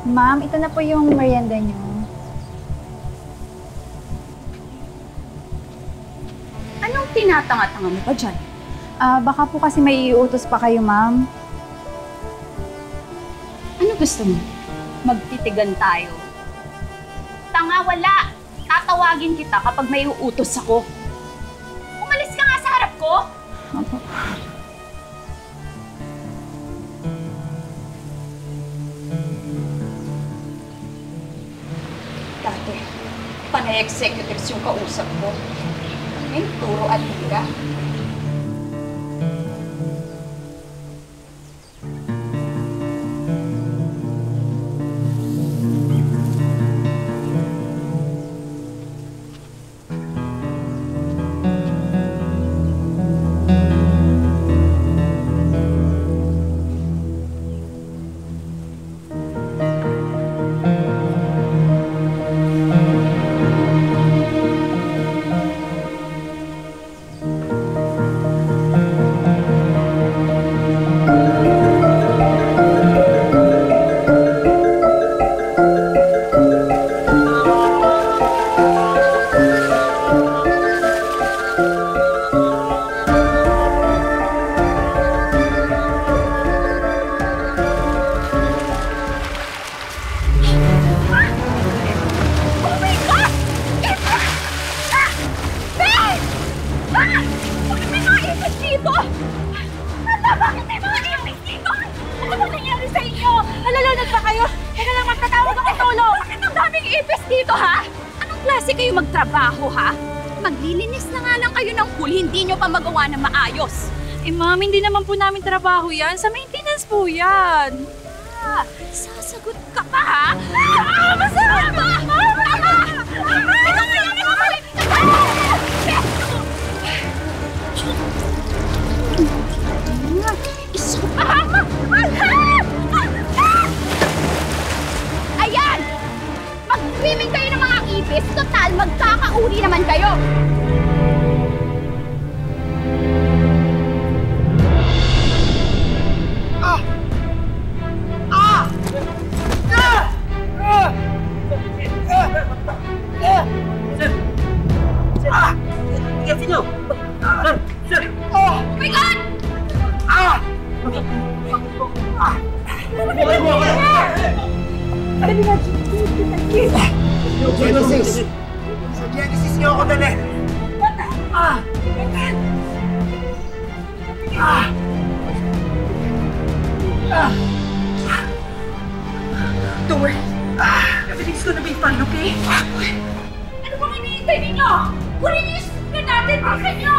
Ma'am, ito na po yung merienda niyo. Anong tinatanga-tanga mo pa dyan? Baka po kasi may iutos pa kayo, ma'am. Ano gusto mo? Magtitigan tayo. Tanga, wala! Tatawagin kita kapag may uutos ako. Umalis ka nga sa harap ko! Opo. Dati, panay executives yung kausap ko. Ngayon, puro aliga. Kayo magtrabaho, ha? Maglilinis na nga lang kayo ng pool, hindi nyo pa magawa na maayos. Eh, ma'am, hindi naman po namin trabaho yan. Sa maintenance po yan. Sasagot ka pa, ha? Masarap ba? Ito nga yan, ito nga yan! Iso pa, ayan! Mag-swimming kayo ng mga ipis, total, magkakauri naman kayo! Genesis! Sa Genesis niyo ako dali! Don't worry. Everything's gonna be fine, okay? Ano bang hinihintay ninyo? Kulinis na natin! Bakit nyo?